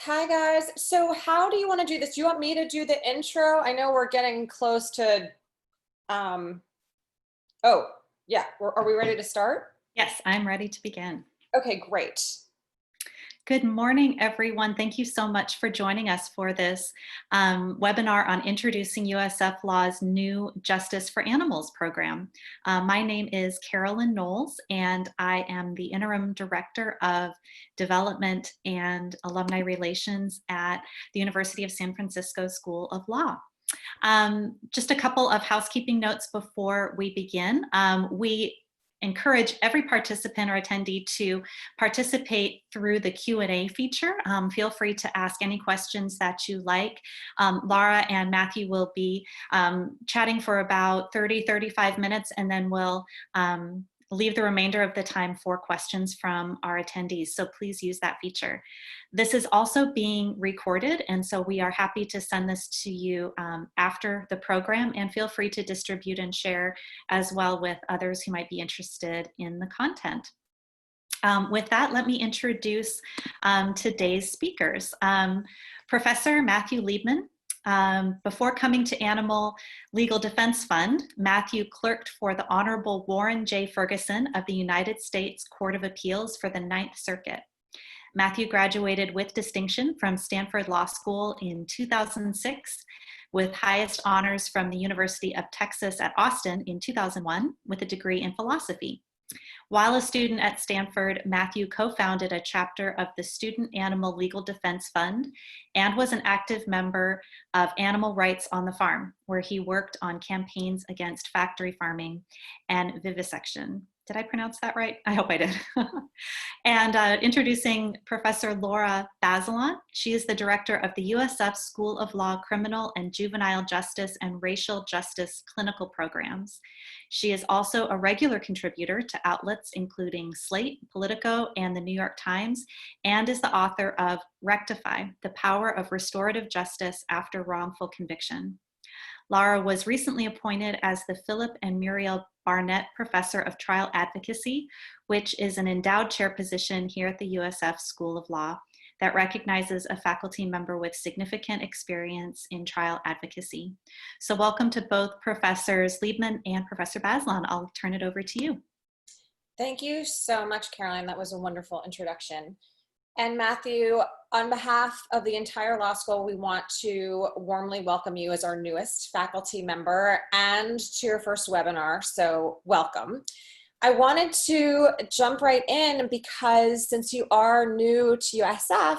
Hi guys. So how do you want to do this? Do you want me to do the intro? I know we're getting close to, um, oh, yeah. Are we ready to start? Yes, I'm ready to begin. Okay, great. Good morning, everyone. Thank you so much for joining us for this webinar on introducing USF Law's new Justice for Animals program. My name is Carolyn Knowles, and I am the Interim Director of Development and Alumni Relations at the University of San Francisco School of Law. Just a couple of housekeeping notes before we begin. We encourage every participant or attendee to participate through the Q&A feature. Feel free to ask any questions that you like. Lara and Matthew will be chatting for about 30-35 minutes, and then we'll leave the remainder of the time for questions from our attendees. So please use that feature. This is also being recorded, and so we are happy to send this to you after the program, and feel free to distribute and share as well with others who might be interested in the content. With that, let me introduce today's speakers. Professor Matthew Liebman. Before coming to Animal Legal Defense Fund, Matthew clerked for the Honorable Warren J. Ferguson of the United States Court of Appeals for the Ninth Circuit. Matthew graduated with distinction from Stanford Law School in 2006, with highest honors from the University of Texas at Austin in 2001, with a degree in philosophy. While a student at Stanford, Matthew co-founded a chapter of the Student Animal Legal Defense Fund and was an active member of Animal Rights on the Farm, where he worked on campaigns against factory farming and vivisection. Did I pronounce that right? I hope I did. And introducing Professor Lara Bazelon. She is the director of the USF School of Law Criminal and Juvenile Justice and Racial Justice Clinical Programs. She is also a regular contributor to outlets including Slate, Politico, and the New York Times, and is the author of Rectify: The Power of Restorative Justice After Wrongful Conviction. Lara was recently appointed as the Philip and Muriel Barnett Professor of Trial Advocacy, which is an endowed chair position here at the USF School of Law that recognizes a faculty member with significant experience in trial advocacy. So welcome to both Professors Liebman and Professor Bazelon. I'll turn it over to you. Thank you so much, Caroline. That was a wonderful introduction. And Matthew, on behalf of the entire law school, we want to warmly welcome you as our newest faculty member and to your first webinar, so welcome. I wanted to jump right in because since you are new to USF,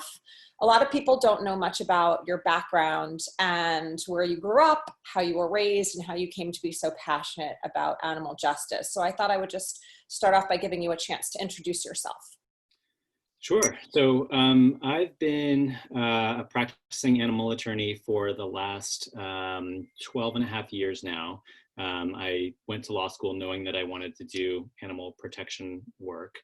a lot of people don't know much about your background and where you grew up, how you were raised, and how you came to be so passionate about animal justice. So I thought I would just start off by giving you a chance to introduce yourself. Sure. So I've been a practicing animal attorney for the last 12 and a half years now. I went to law school knowing that I wanted to do animal protection work.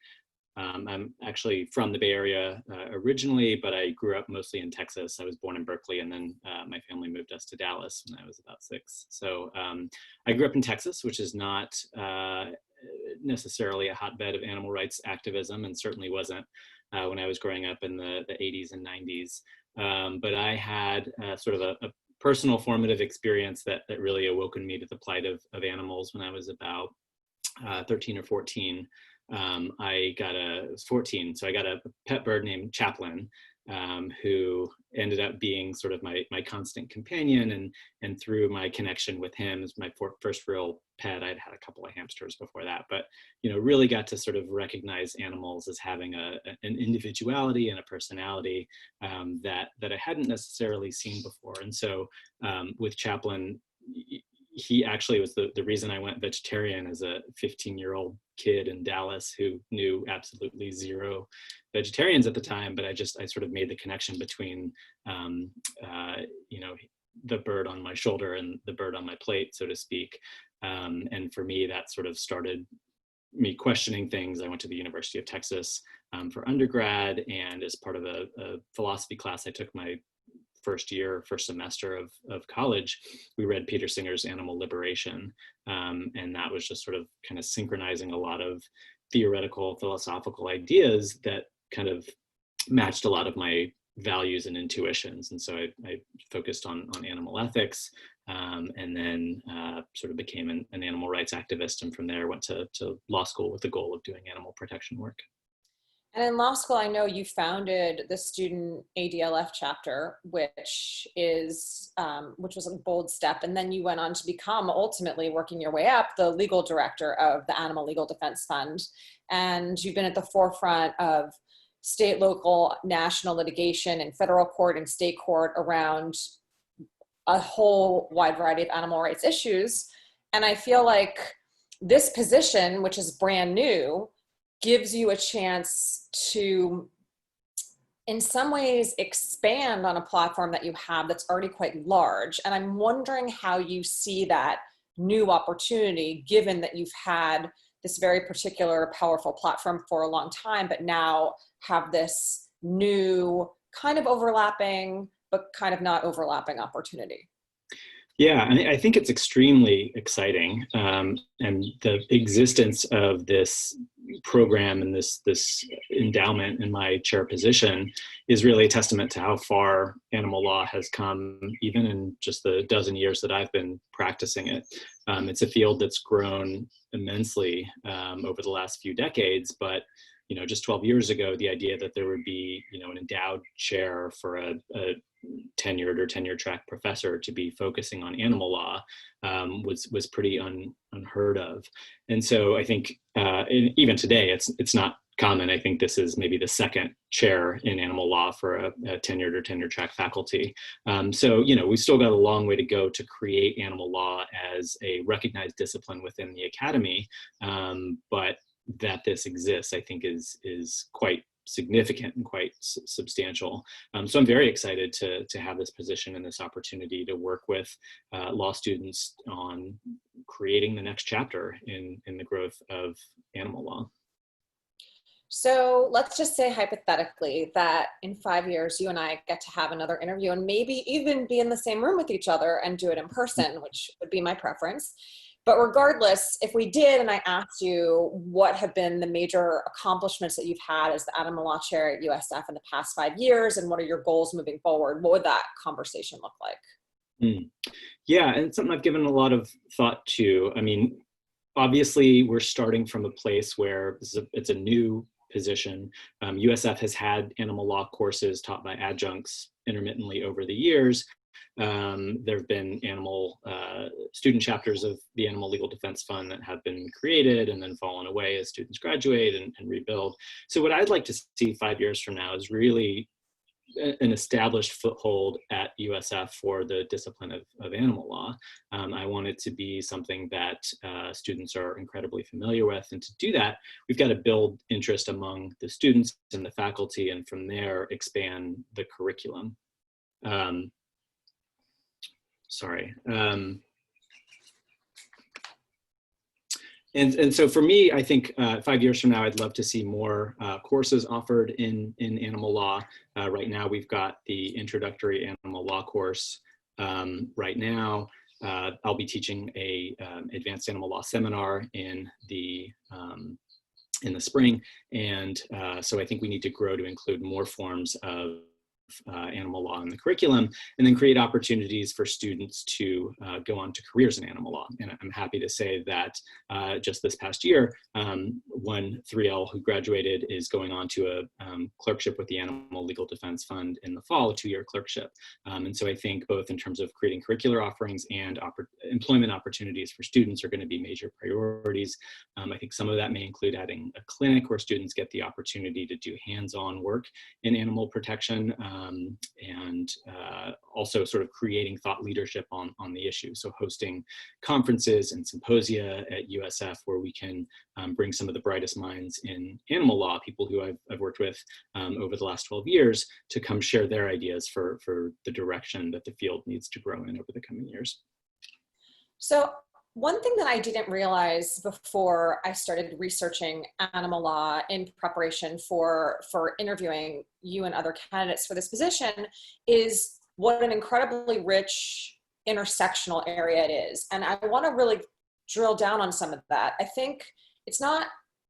I'm actually from the Bay Area originally, but I grew up mostly in Texas. I was born in Berkeley, and then my family moved us to Dallas when I was about 6. So I grew up in Texas, which is not necessarily a hotbed of animal rights activism, and certainly wasn't when I was growing up in the 80s and 90s. But I had sort of a personal formative experience that really awoken me to the plight of animals when I was about 13 or 14. I was 14, so I got a pet bird named Chaplin, who ended up being sort of my constant companion, and through my connection with him as my first real pet. I'd had a couple of hamsters before that, but really got to sort of recognize animals as having an individuality and a personality that I hadn't necessarily seen before. And so with Chaplin, he actually was the reason I went vegetarian as a 15-year-old kid in Dallas who knew absolutely zero vegetarians at the time. But I sort of made the connection between, the bird on my shoulder and the bird on my plate, so to speak. And for me, that sort of started me questioning things. I went to the University of Texas for undergrad, and as part of a philosophy class I took my first semester of college, we read Peter Singer's Animal Liberation. And that was just sort of kind of synchronizing a lot of theoretical, philosophical ideas that kind of matched a lot of my values and intuitions. And so I focused on animal ethics, and then sort of became an animal rights activist. And from there went to law school with the goal of doing animal protection work. And in law school, I know you founded the student ADLF chapter, which was a bold step. And then you went on to become, ultimately working your way up, the legal director of the Animal Legal Defense Fund. And you've been at the forefront of state, local, national litigation and federal court and state court around a whole wide variety of animal rights issues. And I feel like this position, which is brand new, gives you a chance to, in some ways, expand on a platform that you have that's already quite large. And I'm wondering how you see that new opportunity, given that you've had this very particular powerful platform for a long time, but now have this new kind of overlapping, but kind of not overlapping opportunity. Yeah, I think it's extremely exciting. And the existence of this program and this endowment in my chair position is really a testament to how far animal law has come, even in just the dozen years that I've been practicing it. It's a field that's grown immensely over the last few decades, but just 12 years ago, the idea that there would be, an endowed chair for a tenured or tenure track professor to be focusing on animal law was pretty unheard of. And so I think even today, it's not common. I think this is maybe the second chair in animal law for a tenured or tenure track faculty. So we've still got a long way to go to create animal law as a recognized discipline within the academy. But that this exists, I think is quite significant and quite substantial. So I'm very excited to have this position and this opportunity to work with law students on creating the next chapter in the growth of animal law. So let's just say hypothetically that in 5 years, you and I get to have another interview and maybe even be in the same room with each other and do it in person, which would be my preference. But regardless, if we did, and I asked you what have been the major accomplishments that you've had as the animal law chair at USF in the past 5 years, and what are your goals moving forward, what would that conversation look like? Yeah, and it's something I've given a lot of thought to. I mean, obviously, we're starting from a place where it's a new position. USF has had animal law courses taught by adjuncts intermittently over the years. There have been animal student chapters of the Animal Legal Defense Fund that have been created and then fallen away as students graduate and rebuild. So what I'd like to see 5 years from now is really an established foothold at USF for the discipline of animal law. I want it to be something that students are incredibly familiar with. And to do that, we've got to build interest among the students and the faculty, and from there expand the curriculum. And so for me, I think 5 years from now, I'd love to see more courses offered in animal law. Right now, we've got the introductory animal law course. Right now, I'll be teaching a advanced animal law seminar in the spring. And so I think we need to grow to include more forms of animal law in the curriculum, and then create opportunities for students to go on to careers in animal law. And I'm happy to say that just this past year, one 3L who graduated is going on to a clerkship with the Animal Legal Defense Fund in the fall, a 2-year clerkship. And so I think both in terms of creating curricular offerings and employment opportunities for students are going to be major priorities. I think some of that may include adding a clinic where students get the opportunity to do hands-on work in animal protection, and also sort of creating thought leadership on the issue. So hosting conferences and symposia at USF where we can bring some of the brightest minds in animal law, people who I've worked with over the last 12 years, to come share their ideas for the direction that the field needs to grow in over the coming years. So one thing that I didn't realize before I started researching animal law in preparation for interviewing you and other candidates for this position is what an incredibly rich intersectional area it is. And I want to really drill down on some of that. I think it's not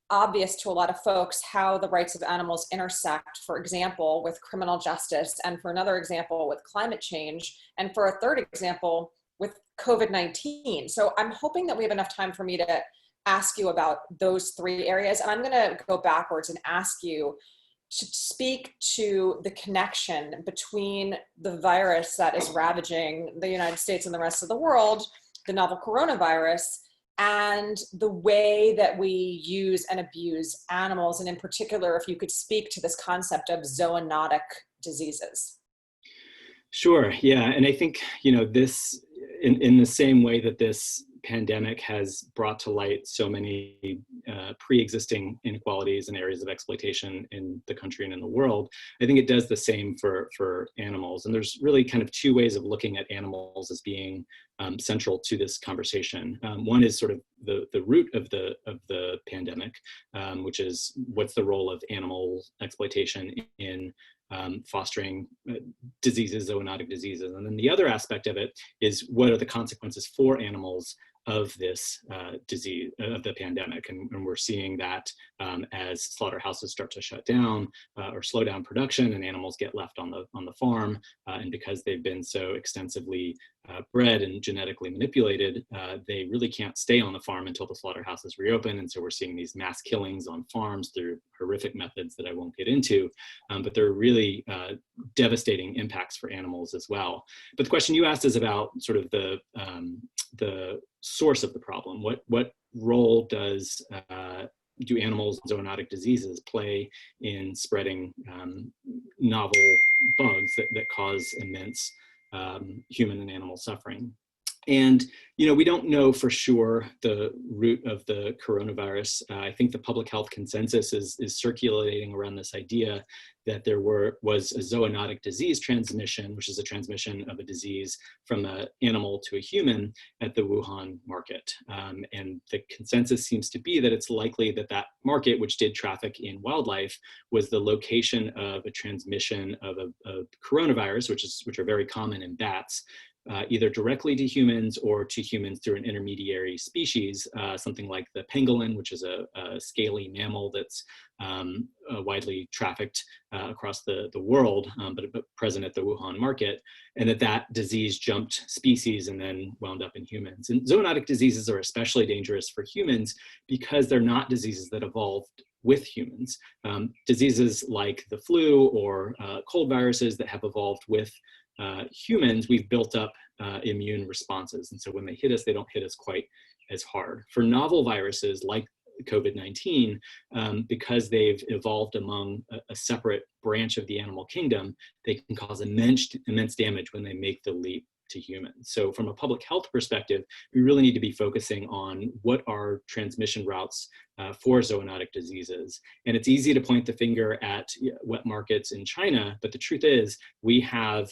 obvious to a lot of folks how the rights of animals intersect, for example, with criminal justice, and for another example, with climate change, and for a third example, with COVID-19. So I'm hoping that we have enough time for me to ask you about those three areas. And I'm going to go backwards and ask you to speak to the connection between the virus that is ravaging the United States and the rest of the world, the novel coronavirus, and the way that we use and abuse animals. And in particular, if you could speak to this concept of zoonotic diseases. Sure. Yeah. And I think, this, in the same way that this pandemic has brought to light so many pre-existing inequalities and areas of exploitation in the country and in the world, I think it does the same for animals. And there's really kind of two ways of looking at animals as being central to this conversation. One is sort of the root of the pandemic, which is what's the role of animal exploitation in fostering diseases, zoonotic diseases. And then the other aspect of it is what are the consequences for animals of this disease, of the pandemic. And we're seeing that as slaughterhouses start to shut down or slow down production and animals get left on the farm. And because they've been so extensively bred and genetically manipulated, they really can't stay on the farm until the slaughterhouses reopen. And so we're seeing these mass killings on farms through horrific methods that I won't get into, but they're really devastating impacts for animals as well. But the question you asked is about sort of the source of the problem. What role do animals and zoonotic diseases play in spreading novel bugs that cause immense human and animal suffering? And, we don't know for sure the root of the coronavirus. I think the public health consensus is circulating around this idea that there was a zoonotic disease transmission, which is a transmission of a disease from an animal to a human at the Wuhan market. And the consensus seems to be that it's likely that market, which did traffic in wildlife, was the location of a transmission of a coronavirus, which are very common in bats, either directly to humans or to humans through an intermediary species, something like the pangolin, which is a scaly mammal that's widely trafficked across the world, but present at the Wuhan market, and that disease jumped species and then wound up in humans. And zoonotic diseases are especially dangerous for humans because they're not diseases that evolved with humans. Diseases like the flu or cold viruses that have evolved with humans, we've built up immune responses. And so when they hit us, they don't hit us quite as hard. For novel viruses like COVID-19, because they've evolved among a separate branch of the animal kingdom, they can cause immense damage when they make the leap to humans. So from a public health perspective, we really need to be focusing on what are transmission routes for zoonotic diseases. And it's easy to point the finger at wet markets in China, but the truth is we have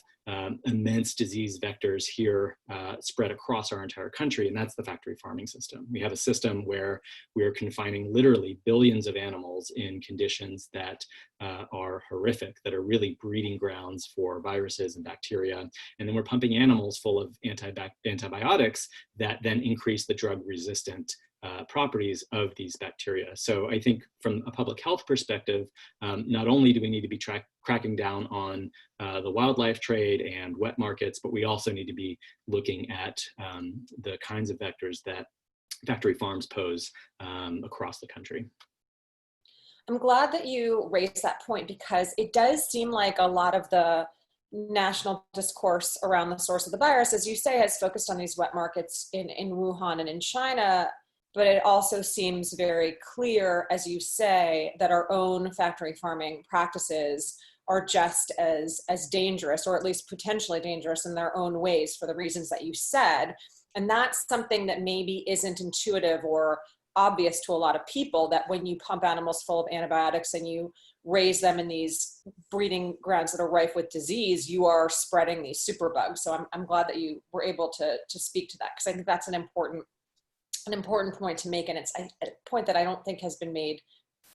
immense disease vectors here spread across our entire country, and that's the factory farming system. We have a system where we are confining literally billions of animals in conditions that are horrific, that are really breeding grounds for viruses and bacteria. And then we're pumping animals full of antibiotics that then increase the drug resistant properties of these bacteria. So I think from a public health perspective, not only do we need to be cracking down on the wildlife trade and wet markets, but we also need to be looking at the kinds of vectors that factory farms pose across the country. I'm glad that you raised that point, because it does seem like a lot of the national discourse around the source of the virus, as you say, has focused on these wet markets in Wuhan and in China. But it also seems very clear, as you say, that our own factory farming practices are just as dangerous, or at least potentially dangerous in their own ways for the reasons that you said. And that's something that maybe isn't intuitive or obvious to a lot of people, that when you pump animals full of antibiotics and you raise them in these breeding grounds that are rife with disease, you are spreading these superbugs. So I'm glad that you were able to speak to that, because I think that's an important point to make, and it's a point that I don't think has been made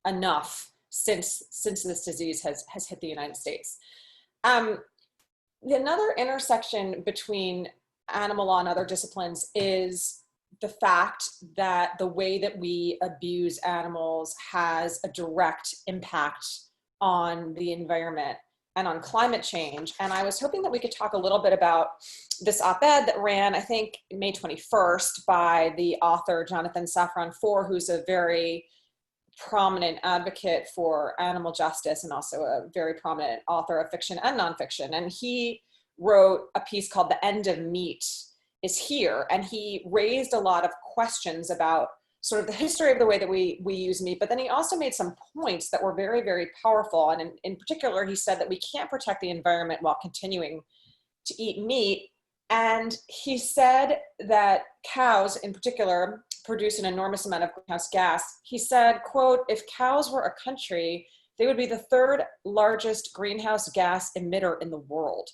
enough since this disease has hit the United States. Another intersection between animal law and other disciplines is the fact that the way that we abuse animals has a direct impact on the environment and on climate change. And I was hoping that we could talk a little bit about this op-ed that ran, I think, May 21st by the author, Jonathan Safran Foer, who's a very prominent advocate for animal justice and also a very prominent author of fiction and nonfiction. And he wrote a piece called "The End of Meat is Here." And he raised a lot of questions about sort of the history of the way that we use meat, but then he also made some points that were very, very powerful. And in particular, he said that we can't protect the environment while continuing to eat meat. And he said that cows in particular produce an enormous amount of greenhouse gas. He said, quote, "If cows were a country, they would be the third largest greenhouse gas emitter in the world."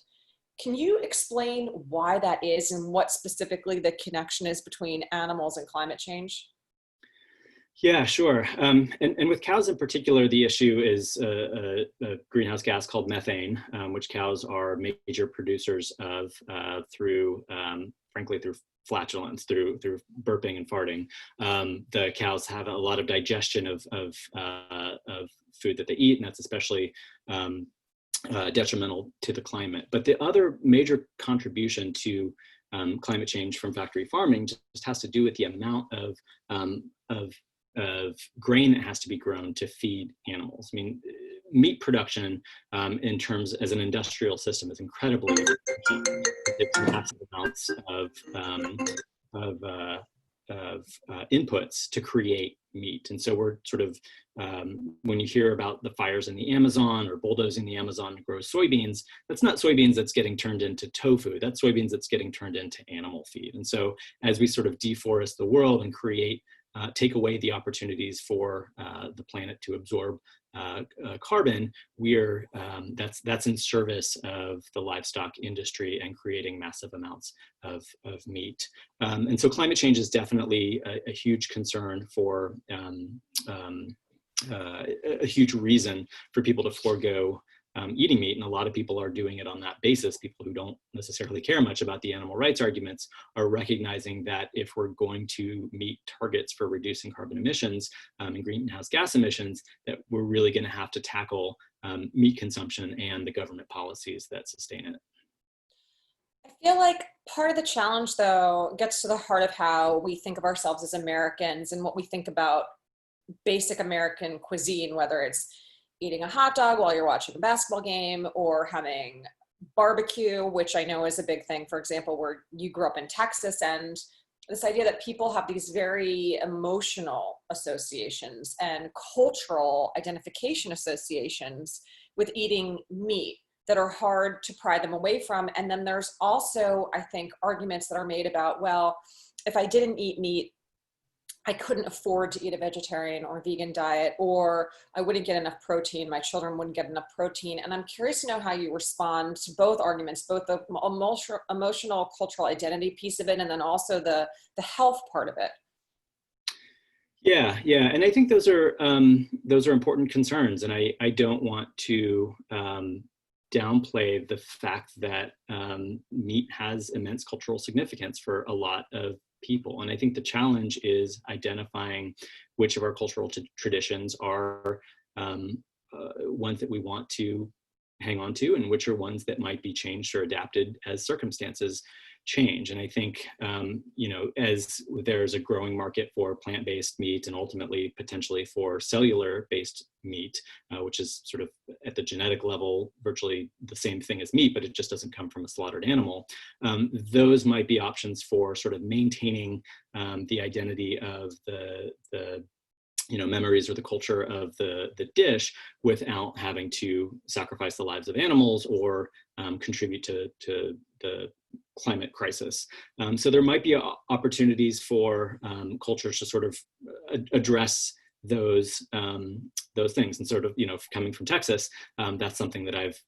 Can you explain why that is and what specifically the connection is between animals and climate change? Yeah, sure. And with cows in particular, the issue is a greenhouse gas called methane, which cows are major producers of through, frankly, through flatulence, through burping and farting. The cows have a lot of digestion of food that they eat, and that's especially detrimental to the climate. But the other major contribution to climate change from factory farming just has to do with the amount of grain that has to be grown to feed animals. I mean, meat production in terms as an industrial system is incredibly efficient. It's massive amounts of inputs to create meat. And so we're sort of, when you hear about the fires in the Amazon or bulldozing the Amazon to grow soybeans, that's not soybeans that's getting turned into tofu, that's soybeans that's getting turned into animal feed. And so as we sort of deforest the world and create take away the opportunities for the planet to absorb carbon, that's in service of the livestock industry and creating massive amounts of meat. And so climate change is definitely a huge concern for a huge reason for people to forego eating meat, and a lot of people are doing it on that basis. People who don't necessarily care much about the animal rights arguments are recognizing that if we're going to meet targets for reducing carbon emissions and greenhouse gas emissions, that we're really going to have to tackle meat consumption and the government policies that sustain it. I feel like part of the challenge, though, gets to the heart of how we think of ourselves as Americans and what we think about basic American cuisine, whether it's eating a hot dog while you're watching a basketball game or having barbecue, which I know is a big thing, for example, where you grew up in Texas, and this idea that people have these very emotional associations and cultural identification associations with eating meat that are hard to pry them away from. And then there's also, I think, arguments that are made about, well, if I didn't eat meat, I couldn't afford to eat a vegetarian or vegan diet, or I wouldn't get enough protein, my children wouldn't get enough protein. And I'm curious to know how you respond to both arguments, both the emotional cultural identity piece of it, and then also the health part of it. Yeah, and I think those are important concerns, and I don't want to downplay the fact that meat has immense cultural significance for a lot of people. And I think the challenge is identifying which of our cultural traditions are ones that we want to hang on to and which are ones that might be changed or adapted as circumstances change. And I think, as there's a growing market for plant-based meat and ultimately potentially for cellular-based meat, which is sort of at the genetic level virtually the same thing as meat, but it just doesn't come from a slaughtered animal. Those might be options for sort of maintaining the identity of the memories or the culture of the dish without having to sacrifice the lives of animals or contribute to the climate crisis. So there might be opportunities for cultures to sort of address those things. And sort of, coming from Texas, that's something that I've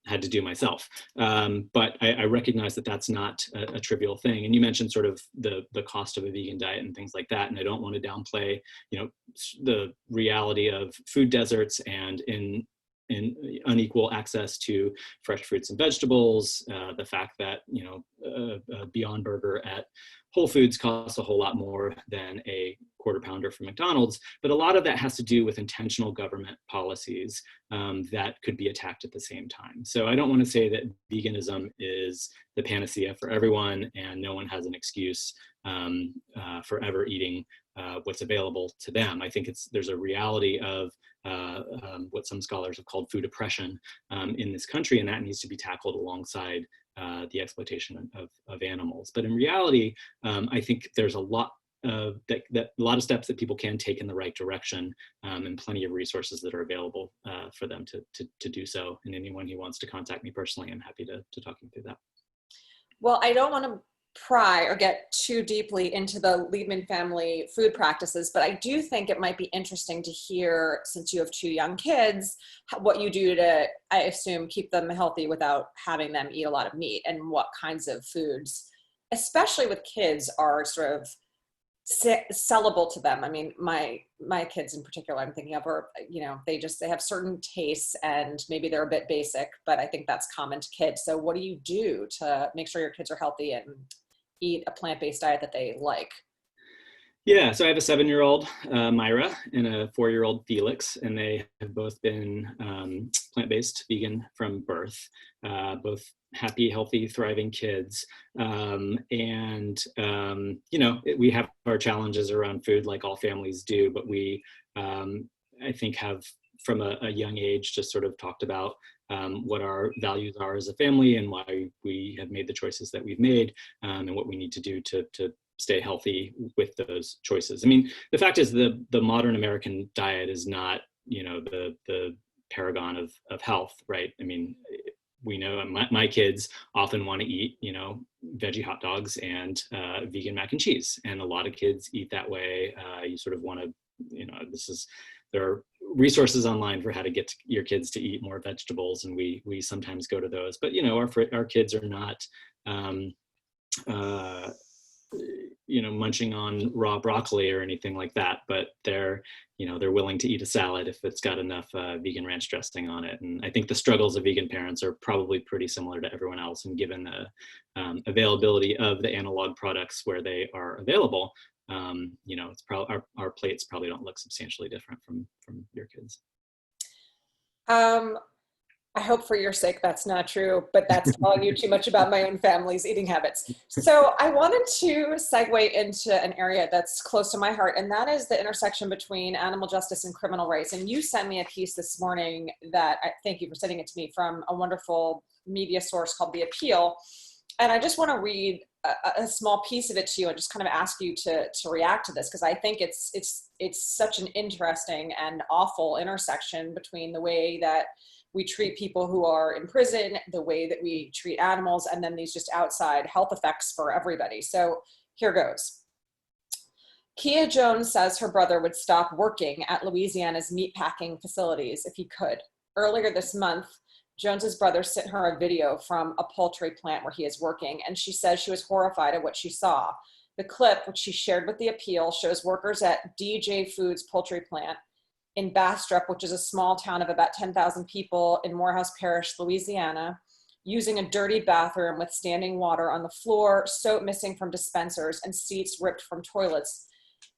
had to do myself. But I recognize that that's not a trivial thing. And you mentioned sort of the cost of a vegan diet and things like that. And I don't want to downplay, the reality of food deserts and in unequal access to fresh fruits and vegetables, the fact that, a Beyond Burger at Whole Foods costs a whole lot more than a quarter pounder from McDonald's. But a lot of that has to do with intentional government policies that could be attacked at the same time. So I don't want to say that veganism is the panacea for everyone and no one has an excuse for ever eating what's available to them. I think there's a reality of what some scholars have called food oppression in this country, and that needs to be tackled alongside the exploitation of animals. But in reality, I think there's a lot of steps that people can take in the right direction, and plenty of resources that are available for them to do so. And anyone who wants to contact me personally, I'm happy to talk you through that. Well, I don't want to pry or get too deeply into the Liebman family food practices, but I do think it might be interesting to hear, since you have 2 young kids, what you do to, I assume, keep them healthy without having them eat a lot of meat, and what kinds of foods, especially with kids, are sort of sellable to them. I mean, my kids in particular, I'm thinking of, are, they have certain tastes and maybe they're a bit basic, but I think that's common to kids. So what do you do to make sure your kids are healthy and eat a plant-based diet that they like? Yeah, so I have a 7-year-old, Myra, and a 4-year-old Felix, and they have both been plant-based vegan from birth, both happy, healthy, thriving kids. We have our challenges around food like all families do, but we, I think, have from a young age just sort of talked about what our values are as a family and why we have made the choices that we've made, and what we need to do to stay healthy with those choices. I mean, the fact is the modern American diet is not, the paragon of health, right? I mean, we know my kids often want to eat, veggie hot dogs and vegan mac and cheese. And a lot of kids eat that way. You sort of want to, there are resources online for how to get your kids to eat more vegetables. And we sometimes go to those, but our kids are not, munching on raw broccoli or anything like that, but they're willing to eat a salad if it's got enough vegan ranch dressing on it. And I think the struggles of vegan parents are probably pretty similar to everyone else. And given the availability of the analog products where they are available, it's probably our plates probably don't look substantially different from your kids. I hope for your sake that's not true, but that's telling you too much about my own family's eating habits. So I wanted to segue into an area that's close to my heart, and that is the intersection between animal justice and criminal rights. And you sent me a piece this morning that, thank you for sending it to me, from a wonderful media source called The Appeal. And I just want to read a small piece of it to you and just kind of ask you to react to this, because I think it's such an interesting and awful intersection between the way that we treat people who are in prison, the way that we treat animals, and then these just outside health effects for everybody. So here goes. Kia Jones says her brother would stop working at Louisiana's meatpacking facilities if he could. Earlier this month, Jones's brother sent her a video from a poultry plant where he is working, and she says she was horrified at what she saw. The clip, which she shared with The Appeal, shows workers at DJ Foods poultry plant in Bastrop, which is a small town of about 10,000 people in Morehouse Parish, Louisiana, using a dirty bathroom with standing water on the floor, soap missing from dispensers, and seats ripped from toilets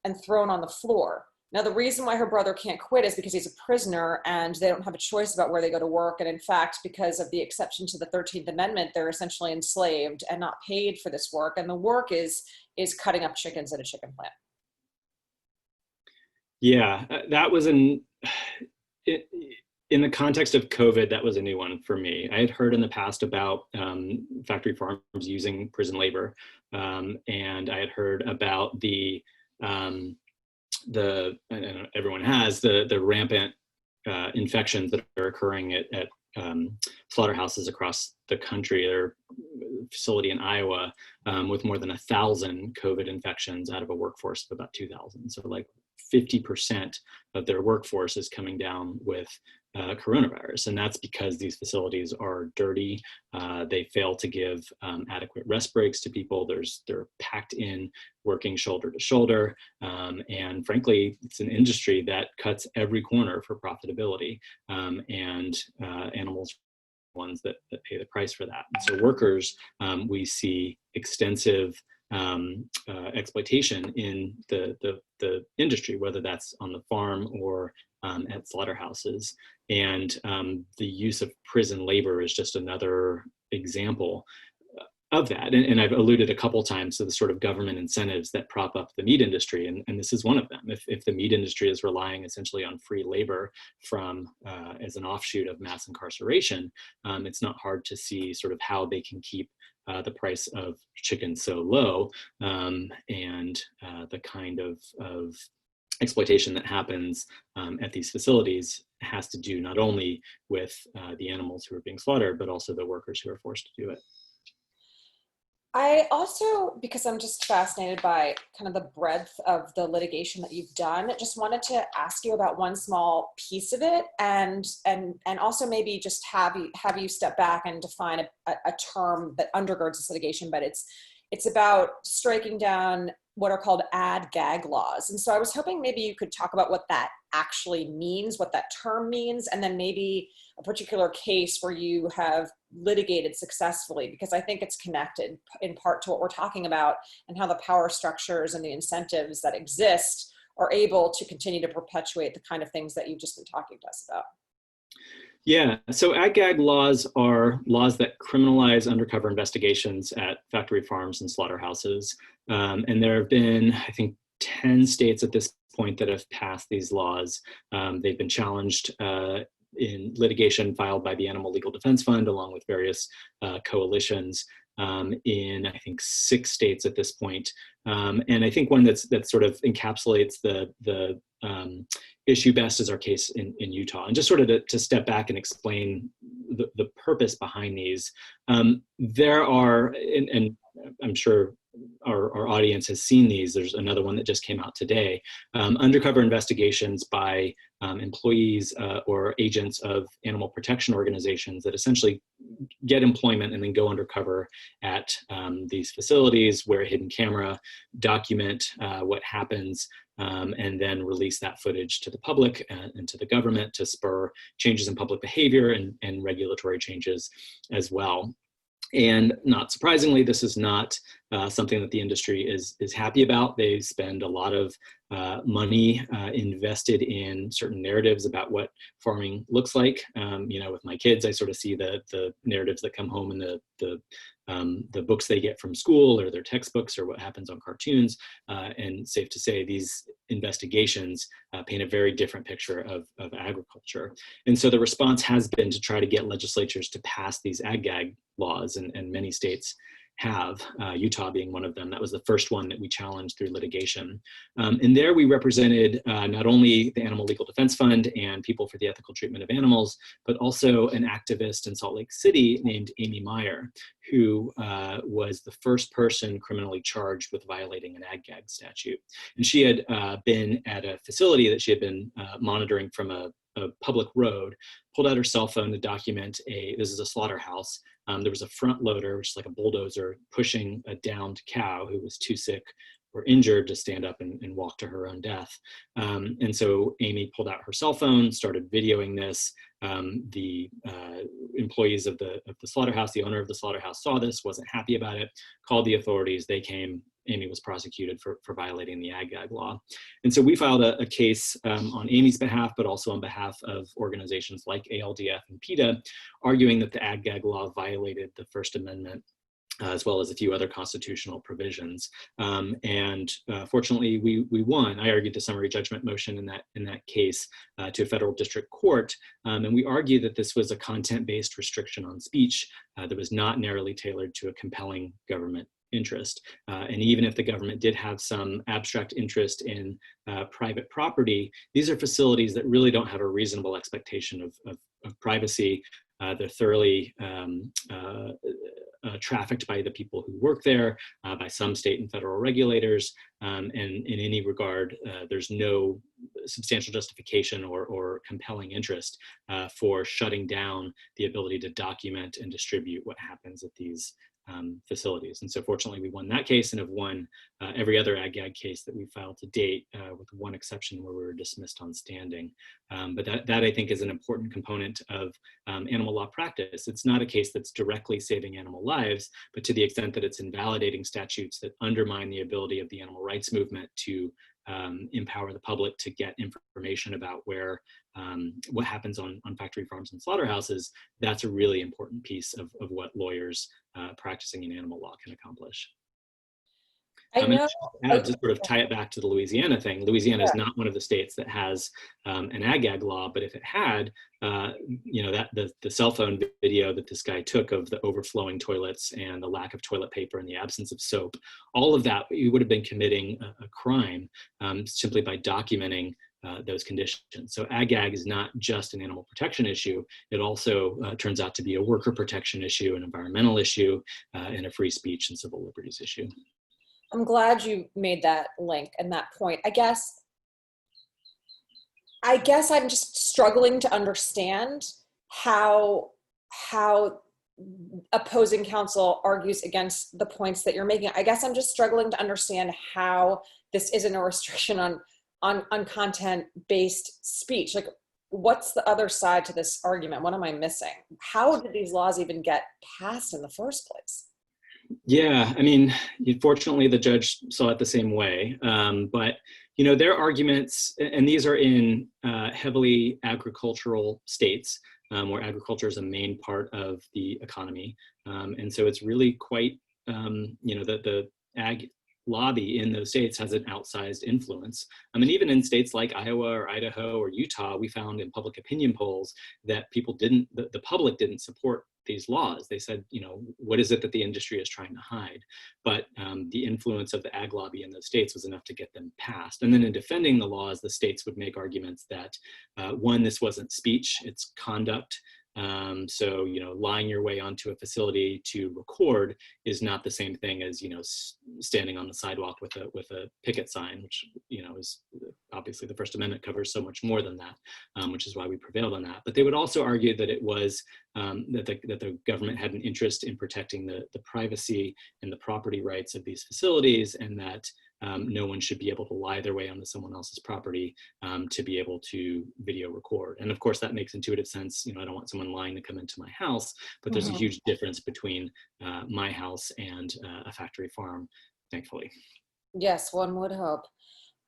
and thrown on the floor. Now, the reason why her brother can't quit is because he's a prisoner and they don't have a choice about where they go to work. And in fact, because of the exception to the 13th Amendment, they're essentially enslaved and not paid for this work. And the work is cutting up chickens at a chicken plant. Yeah, that was in the context of COVID, that was a new one for me. I had heard in the past about factory farms using prison labor, and I had heard about the everyone has the rampant infections that are occurring at slaughterhouses across the country. Their facility in Iowa with more than 1,000 COVID infections out of a workforce of about 2,000. So like 50% of their workforce is coming down with coronavirus. And that's because these facilities are dirty. They fail to give adequate rest breaks to people. They're packed in, working shoulder to shoulder. And frankly, it's an industry that cuts every corner for profitability. And animals ones that pay the price for that. And so workers, we see extensive exploitation in the industry, whether that's on the farm or at slaughterhouses. And the use of prison labor is just another example of that. And I've alluded a couple times to the sort of government incentives that prop up the meat industry. And this is one of them. If the meat industry is relying essentially on free labor from as an offshoot of mass incarceration, it's not hard to see sort of how they can keep the price of chicken so low, and the kind of exploitation that happens at these facilities has to do not only with the animals who are being slaughtered, but also the workers who are forced to do it. I also, because I'm just fascinated by kind of the breadth of the litigation that you've done, just wanted to ask you about one small piece of it, and also maybe just have you step back and define a term that undergirds this litigation, but it's about striking down what are called Ag-Gag laws. And so I was hoping maybe you could talk about what that actually means, what that term means, and then maybe a particular case where you have litigated successfully, because I think it's connected in part to what we're talking about and how the power structures and the incentives that exist are able to continue to perpetuate the kind of things that you've just been talking to us about. Yeah, so Ag-Gag laws are laws that criminalize undercover investigations at factory farms and slaughterhouses. And there have been, I think, 10 states at this point that have passed these laws. They've been challenged in litigation filed by the Animal Legal Defense Fund, along with various coalitions in, I think, 6 states at this point. And I think one that sort of encapsulates the issue best is our case in Utah. And just sort of to step back and explain the purpose behind these. There are, and I'm sure our audience has seen these. There's another one that just came out today. Undercover investigations by employees or agents of animal protection organizations that essentially get employment and then go undercover at these facilities, wear a hidden camera, document what happens, and then release that footage to the public and to the government to spur changes in public behavior and regulatory changes as well. And not surprisingly, this is not something that the industry is happy about. They spend a lot of money invested in certain narratives about what farming looks like. With my kids, I sort of see the narratives that come home in the books they get from school or their textbooks or what happens on cartoons. And safe to say, these investigations paint a very different picture of agriculture. And so the response has been to try to get legislatures to pass these Ag-Gag laws, and many states have, Utah being one of them. That was the first one that we challenged through litigation. And there we represented not only the Animal Legal Defense Fund and People for the Ethical Treatment of Animals, but also an activist in Salt Lake City named Amy Meyer, who was the first person criminally charged with violating an Ag-Gag statute. And she had been at a facility that she had been monitoring from a public road, pulled out her cell phone to document this is a slaughterhouse. There was a front loader, which is like a bulldozer, pushing a downed cow who was too sick or injured to stand up and walk to her own death. And so Amy pulled out her cell phone, started videoing this. The employees of the slaughterhouse, the owner of the slaughterhouse, saw this, wasn't happy about it, called the authorities. They came. Amy was prosecuted for violating the Ag-Gag law. And so we filed a case on Amy's behalf, but also on behalf of organizations like ALDF and PETA, arguing that the Ag-Gag law violated the First Amendment, as well as a few other constitutional provisions. Fortunately, we won. I argued the summary judgment motion in that case to a federal district court. And we argued that this was a content-based restriction on speech that was not narrowly tailored to a compelling government interest. And even if the government did have some abstract interest in private property, these are facilities that really don't have a reasonable expectation of privacy. They're thoroughly trafficked by the people who work there, by some state and federal regulators, and in any regard, there's no substantial justification or compelling interest for shutting down the ability to document and distribute what happens at these facilities. And so fortunately we won that case and have won every other Ag-Gag case that we filed to date, with one exception where we were dismissed on standing. But that I think is an important component of animal law practice. It's not a case that's directly saving animal lives, but to the extent that it's invalidating statutes that undermine the ability of the animal rights movement to empower the public to get information about what happens on factory farms and slaughterhouses, that's a really important piece of what lawyers practicing in animal law can accomplish. I know. To sort of tie it back to the Louisiana thing, Louisiana is not one of the states that has an Ag-Gag law, but if it had, that the cell phone video that this guy took of the overflowing toilets and the lack of toilet paper and the absence of soap, all of that, you would have been committing a crime simply by documenting those conditions. So Ag-Gag is not just an animal protection issue. It also turns out to be a worker protection issue, an environmental issue, and a free speech and civil liberties issue. I'm glad you made that link and that point. I guess I'm just struggling to understand how opposing counsel argues against the points that you're making. I guess I'm just struggling to understand how this isn't a restriction on content-based speech. Like, what's the other side to this argument? What am I missing? How did these laws even get passed in the first place? Yeah, I mean, fortunately, the judge saw it the same way. But, their arguments, and these are in heavily agricultural states, where agriculture is a main part of the economy. And so it's really quite, the ag lobby in those states has an outsized influence. And even in states like Iowa or Idaho or Utah, we found in public opinion polls that the public didn't support these laws. They said, what is it that the industry is trying to hide? But the influence of the ag lobby in those states was enough to get them passed. And then in defending the laws, the states would make arguments that, one, this wasn't speech, it's conduct. So, lying your way onto a facility to record is not the same thing as, standing on the sidewalk with a picket sign, which, is obviously the First Amendment covers so much more than that, which is why we prevailed on that. But they would also argue that it was that the government had an interest in protecting the privacy and the property rights of these facilities, and that no one should be able to lie their way onto someone else's property to be able to video record. And of course, that makes intuitive sense. I don't want someone lying to come into my house, but there's a huge difference between my house and a factory farm, thankfully. Yes, one would hope.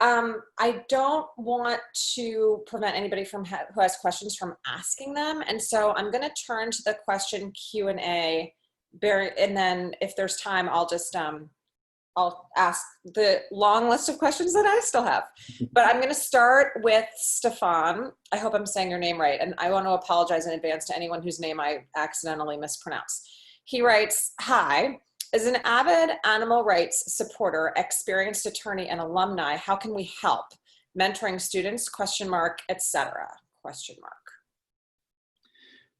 I don't want to prevent anybody who has questions from asking them. And so I'm going to turn to the question Q&A, and then if there's time, I'll ask the long list of questions that I still have. But I'm going to start with Stefan. I hope I'm saying your name right. And I want to apologize in advance to anyone whose name I accidentally mispronounced. He writes, "Hi, as an avid animal rights supporter, experienced attorney, and alumni, how can we help? Mentoring students, ? etc. ?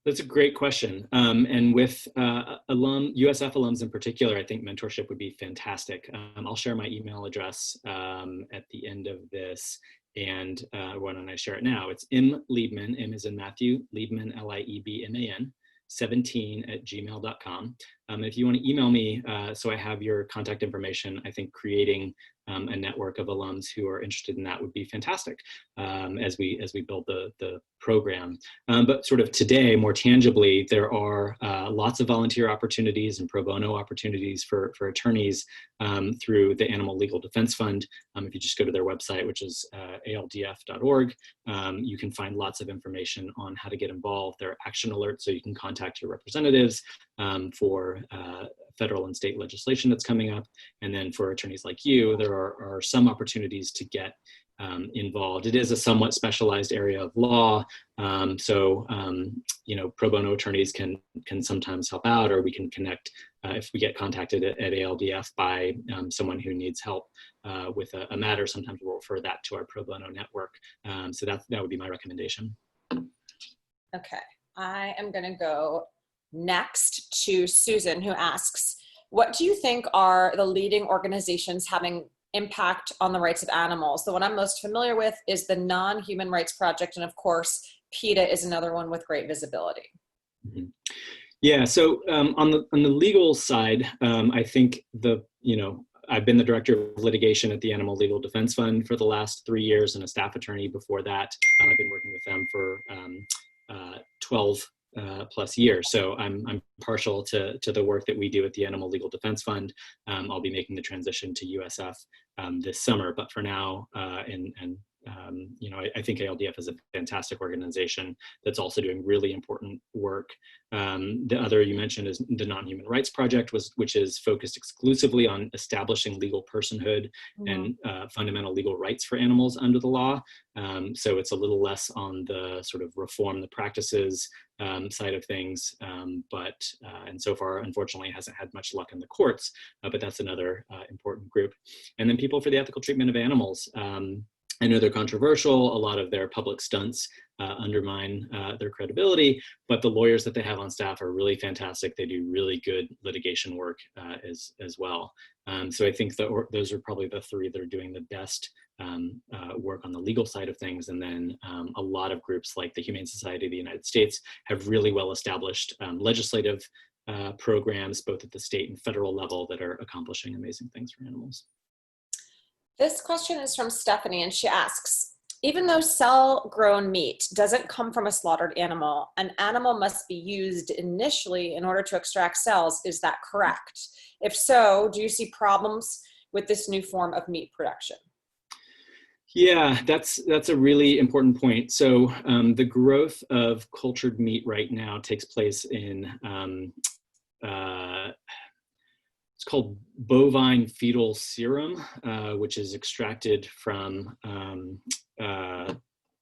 That's a great question. And with USF alums in particular, I think mentorship would be fantastic. I'll share my email address at the end of this. And why don't I share it now? It's Liebman, M as in Matthew, Liebman, Liebman, 17@gmail.com. If you want to email me, so I have your contact information, I think creating a network of alums who are interested in that would be fantastic as we build the program. But sort of today, more tangibly, there are lots of volunteer opportunities and pro bono opportunities for attorneys through the Animal Legal Defense Fund. If you just go to their website, which is aldf.org, you can find lots of information on how to get involved. There are action alerts, so you can contact your representatives for federal and state legislation that's coming up. And then for attorneys like you, there are some opportunities to get involved. It is a somewhat specialized area of law. So pro bono attorneys can sometimes help out, or we can connect if we get contacted at ALDF by someone who needs help with a matter. Sometimes we'll refer that to our pro bono network. So that would be my recommendation. Okay, I am going to go next to Susan, who asks, what do you think are the leading organizations having impact on the rights of animals? The one I'm most familiar with is the Non-Human Rights Project, and of course, PETA is another one with great visibility. Mm-hmm. Yeah, so on the legal side, I think I've been the director of litigation at the Animal Legal Defense Fund for the last 3 years and a staff attorney before that. I've been working with them for 12 plus years. So I'm partial to the work that we do at the Animal Legal Defense Fund. I'll be making the transition to USF this summer, but for now, I think ALDF is a fantastic organization that's also doing really important work. The other you mentioned is the Non-Human Rights Project, which is focused exclusively on establishing legal personhood and fundamental legal rights for animals under the law. So it's a little less on the sort of reform the practices side of things, and so far, unfortunately, it hasn't had much luck in the courts, but that's another important group. And then People for the Ethical Treatment of Animals. I know they're controversial. A lot of their public stunts undermine their credibility, but the lawyers that they have on staff are really fantastic. They do really good litigation work as well. So I think those are probably the three that are doing the best work on the legal side of things. And then a lot of groups like the Humane Society of the United States have really well-established legislative programs, both at the state and federal level, that are accomplishing amazing things for animals. This question is from Stephanie, and she asks, even though cell-grown meat doesn't come from a slaughtered animal, an animal must be used initially in order to extract cells. Is that correct? If so, do you see problems with this new form of meat production? Yeah, that's a really important point. So the growth of cultured meat right now takes place in it's called Bovine Fetal Serum, which is extracted from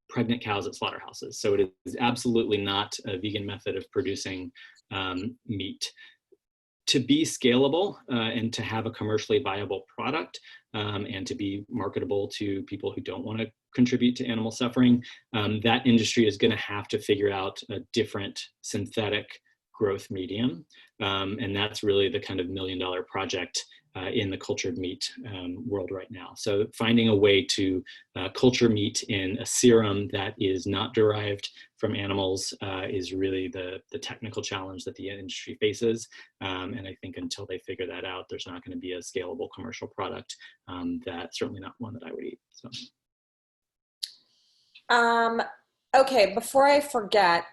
pregnant cows at slaughterhouses. So it is absolutely not a vegan method of producing meat. To be scalable and to have a commercially viable product and to be marketable to people who don't want to contribute to animal suffering, that industry is going to have to figure out a different synthetic growth medium. And that's really the kind of $1 million project in the cultured meat world right now. So finding a way to culture meat in a serum that is not derived from animals is really the technical challenge that the industry faces. And I think until they figure that out, there's not going to be a scalable commercial product. That's certainly not one that I would eat. So. Okay, before I forget,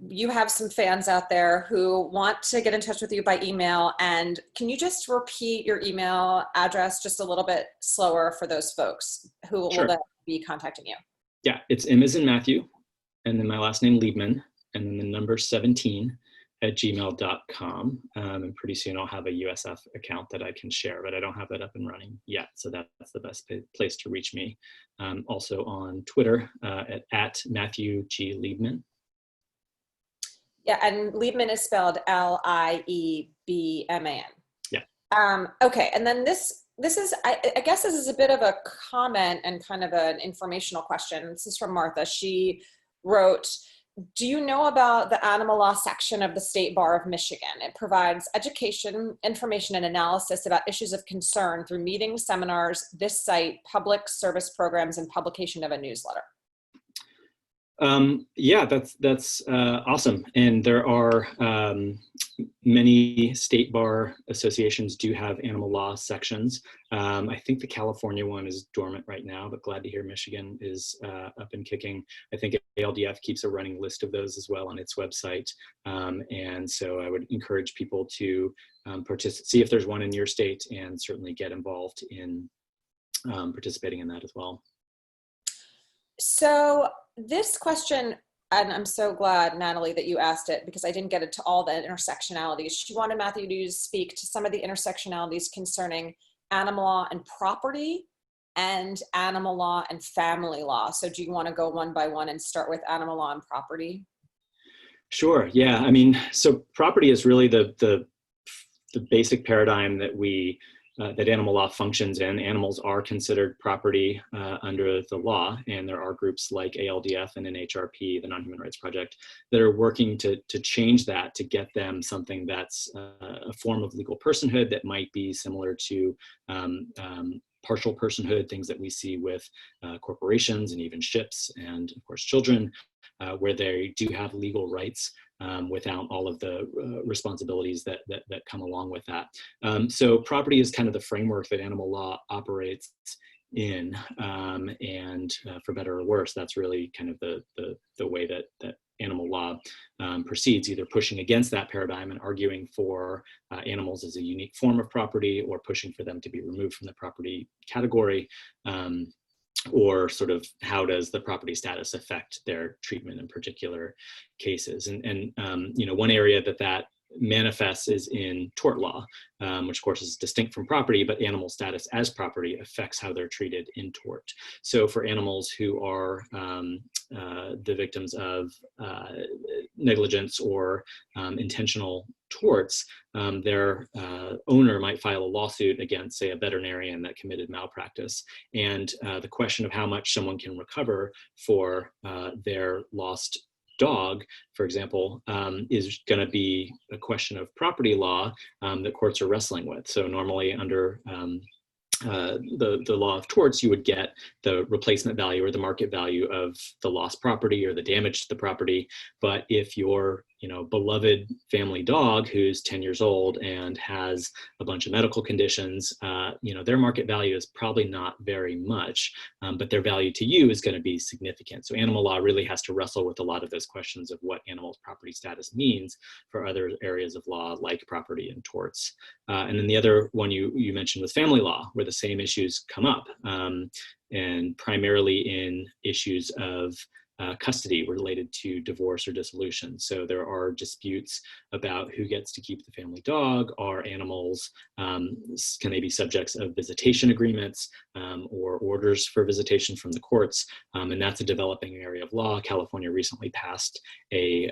you have some fans out there who want to get in touch with you by email, and can you just repeat your email address just a little bit slower for those folks who Sure. will be contacting you? Yeah, it's M as in Matthew, and then my last name Liebman, and then the number 17@gmail.com. And pretty soon I'll have a USF account that I can share, but I don't have that up and running yet. So that's the best place to reach me. Also on Twitter at Matthew G. Liebman. Yeah, and Liebman is spelled Liebman. Yeah. Okay, and then this is, I guess this is a bit of a comment and kind of an informational question. This is from Martha. She wrote, do you know about the animal law section of the State Bar of Michigan? It provides education, information, and analysis about issues of concern through meetings, seminars, this site, public service programs, and publication of a newsletter. Yeah, that's awesome. And there are many state bar associations do have animal law sections. I think the California one is dormant right now, but glad to hear Michigan is up and kicking. I think ALDF keeps a running list of those as well on its website. And so I would encourage people to see if there's one in your state and certainly get involved in participating in that as well. So this question, and I'm so glad, Natalie, that you asked it, because I didn't get into all the intersectionalities. She wanted Matthew to speak to some of the intersectionalities concerning animal law and property and animal law and family law. So do you want to go one by one and start with animal law and property? Sure. Yeah. I mean, so property is really the basic paradigm that we that animal law functions in. Animals are considered property under the law, and there are groups like ALDF and NHRP, the Non-Human Rights Project, that are working to change that, to get them something that's a form of legal personhood that might be similar to partial personhood, things that we see with corporations and even ships and, of course, children, where they do have legal rights without all of the responsibilities that come along with that. So property is kind of the framework that animal law operates in, and for better or worse, that's really kind of the way that animal law proceeds, either pushing against that paradigm and arguing for animals as a unique form of property, or pushing for them to be removed from the property category, or sort of how does the property status affect their treatment in particular cases. And you know, one area that manifests is in tort law, which of course is distinct from property, but animal status as property affects how they're treated in tort. So for animals who are the victims of negligence or intentional torts, their owner might file a lawsuit against, say, a veterinarian that committed malpractice. And the question of how much someone can recover for their lost dog, for example, is going to be a question of property law that courts are wrestling with. So normally under the law of torts, you would get the replacement value or the market value of the lost property or the damage to the property. But if your beloved family dog who's 10 years old and has a bunch of medical conditions, their market value is probably not very much, but their value to you is going to be significant. So animal law really has to wrestle with a lot of those questions of what animals' property status means for other areas of law like property and torts. And then the other one you mentioned was family law, where the same issues come up, and primarily in issues of custody related to divorce or dissolution. So there are disputes about who gets to keep the family dog. Are animals, can they be subjects of visitation agreements or orders for visitation from the courts? And that's a developing area of law. California recently passed a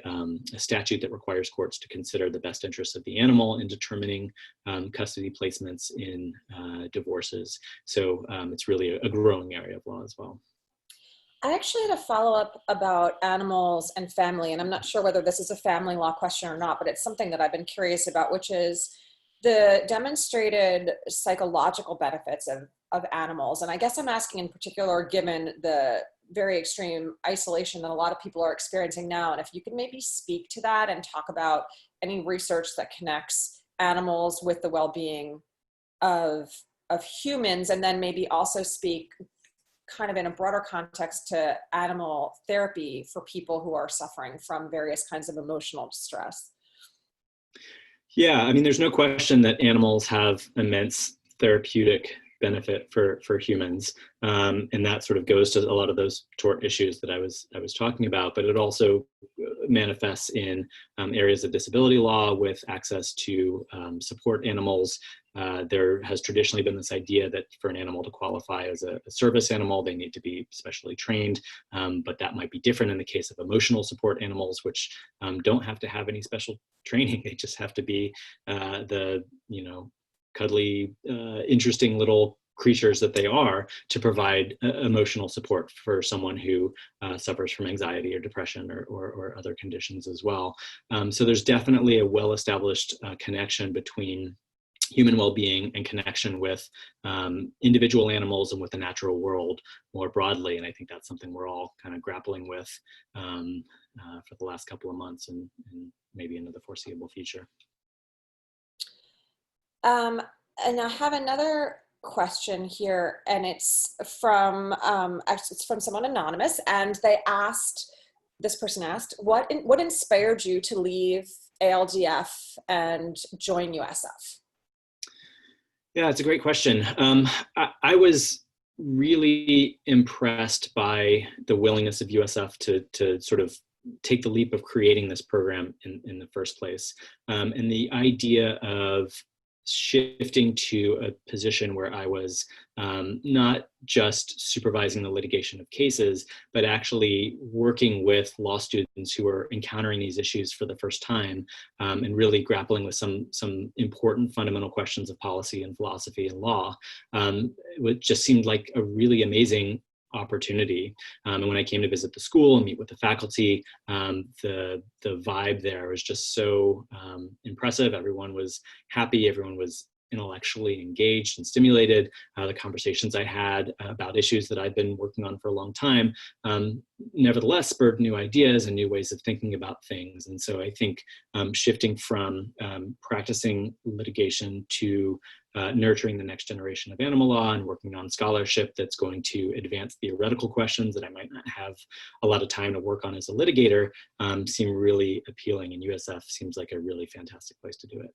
statute that requires courts to consider the best interests of the animal in determining custody placements in divorces. So it's really a growing area of law as well. I actually had a follow-up about animals and family, and I'm not sure whether this is a family law question or not, but it's something that I've been curious about, which is the demonstrated psychological benefits of animals. And I guess I'm asking in particular, given the very extreme isolation that a lot of people are experiencing now, and if you could maybe speak to that and talk about any research that connects animals with the well-being of humans, and then maybe also speak kind of in a broader context to animal therapy for people who are suffering from various kinds of emotional distress. Yeah, I mean, there's no question that animals have immense therapeutic benefit for humans, and that sort of goes to a lot of those tort issues that I was talking about. But it also manifests in areas of disability law with access to support animals. There has traditionally been this idea that for an animal to qualify as a service animal, they need to be specially trained, but that might be different in the case of emotional support animals, which don't have to have any special training. They just have to be the cuddly, interesting little creatures that they are to provide emotional support for someone who suffers from anxiety or depression or other conditions as well. So there's definitely a well-established connection between human well-being and connection with individual animals and with the natural world more broadly. And I think that's something we're all kind of grappling with for the last couple of months and maybe into the foreseeable future. And I have another question here, and it's from someone anonymous, and this person asked, what inspired you to leave ALDF and join USF? Yeah, it's a great question. I was really impressed by the willingness of USF to sort of take the leap of creating this program in the first place. And the idea of shifting to a position where I was not just supervising the litigation of cases, but actually working with law students who are encountering these issues for the first time, and really grappling with some important fundamental questions of policy and philosophy and law. It just seemed like a really amazing opportunity. And when I came to visit the school and meet with the faculty, the vibe there was just so impressive. Everyone was happy. Everyone was intellectually engaged and stimulated. The conversations I had about issues that I'd been working on for a long time, nevertheless spurred new ideas and new ways of thinking about things. And so I think shifting from practicing litigation to nurturing the next generation of animal law and working on scholarship that's going to advance theoretical questions that I might not have a lot of time to work on as a litigator seem really appealing, and USF seems like a really fantastic place to do it.